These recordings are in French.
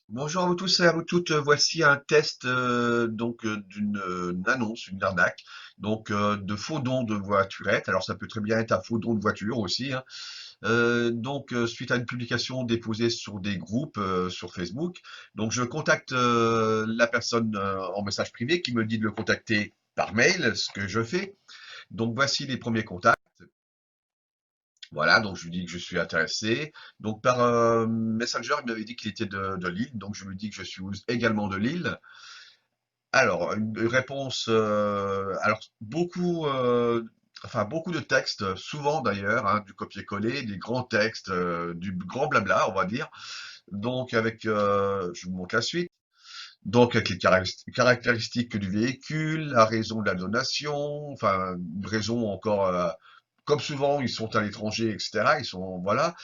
Bonjour à vous tous et à vous toutes. Voici un test d'une annonce, une arnaque, de faux dons de voiturettes. Alors ça peut très bien être un faux don de voiture aussi, hein. Suite à une publication déposée sur des groupes sur Facebook, donc je contacte la personne en message privé qui me dit de le contacter par mail, ce que je fais. Donc voici les premiers contacts. Voilà, donc je lui dis que je suis intéressé. Donc par Messenger, il m'avait dit qu'il était de Lille, donc je lui dis que je suis également de Lille. Alors, une réponse, alors beaucoup de textes, souvent d'ailleurs, hein, du copier-coller, des grands textes, du grand blabla, on va dire. Je vous montre la suite. Donc avec les caractéristiques du véhicule, la raison de la donation, enfin une raison encore, comme souvent ils sont à l'étranger, etc. Ils sont voilà.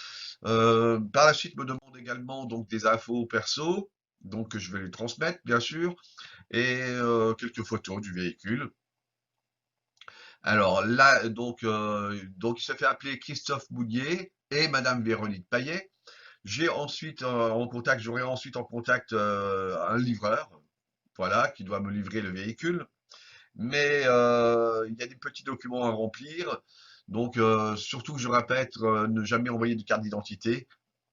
Par la suite me demande également donc des infos perso, donc que je vais lui transmettre bien sûr, et quelques photos du véhicule. Alors là, donc il se fait appeler Christophe Boudier et Madame Véronique Payet. J'aurai ensuite en contact un livreur, voilà, qui doit me livrer le véhicule. Mais il y a des petits documents à remplir. Surtout, je répète, ne jamais envoyer de carte d'identité,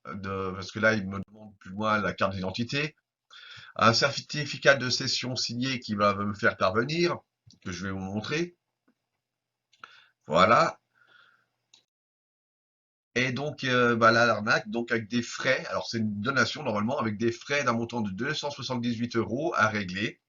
parce que là, il me demande plus loin la carte d'identité. Un certificat de cession signé qui va me faire parvenir, que je vais vous montrer. Voilà. Et donc, là, l'arnaque, donc avec des frais. Alors, c'est une donation normalement, avec des frais d'un montant de 278 euros à régler.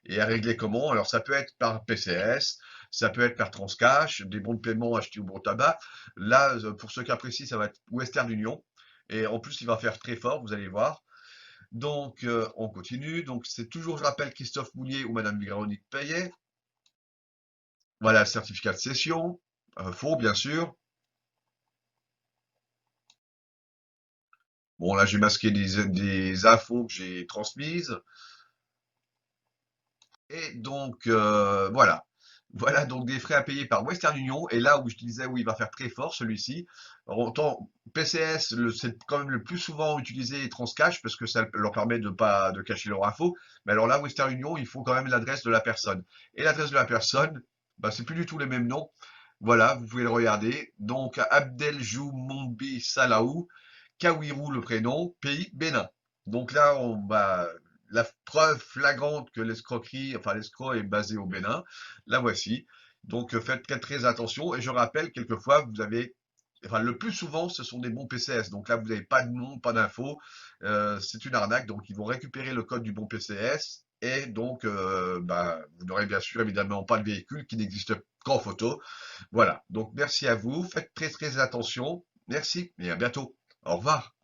Et à régler comment? Alors, ça peut être par PCS, ça peut être par Transcash, des bons de paiement achetés au bon tabac. Là, pour ce cas précis, ça va être Western Union. Et en plus, il va faire très fort, vous allez voir. Donc, on continue. Donc, c'est toujours, je rappelle, Christophe Moulier ou Madame Véronique Payet. Voilà, le certificat de cession. Faux, bien sûr. Bon, là, j'ai masqué des infos que j'ai transmises. Et donc, voilà. Voilà donc des frais à payer par Western Union. Et là où je disais où il va faire très fort, celui-ci. Autant PCS, c'est quand même le plus souvent utilisé Transcash parce que ça leur permet de pas de cacher leur info. Mais alors là, Western Union, il faut quand même l'adresse de la personne. Et l'adresse de la personne, bah, c'est plus du tout les mêmes noms. Voilà, vous pouvez le regarder. Donc, Abdeljou Mombi Salaou, Kawirou le prénom, pays Bénin. Donc là, la preuve flagrante que l'escroquerie, enfin l'escroc est basé au Bénin, la voici. Donc faites très, très attention. Et je rappelle, quelquefois, enfin le plus souvent, ce sont des bons PCS. Donc là, vous n'avez pas de nom, pas d'infos. C'est une arnaque. Donc ils vont récupérer le code du bon PCS. Et donc, vous n'aurez bien sûr évidemment pas le véhicule qui n'existe qu'en photo. Voilà. Donc merci à vous. Faites très, très attention. Merci et à bientôt. Au revoir.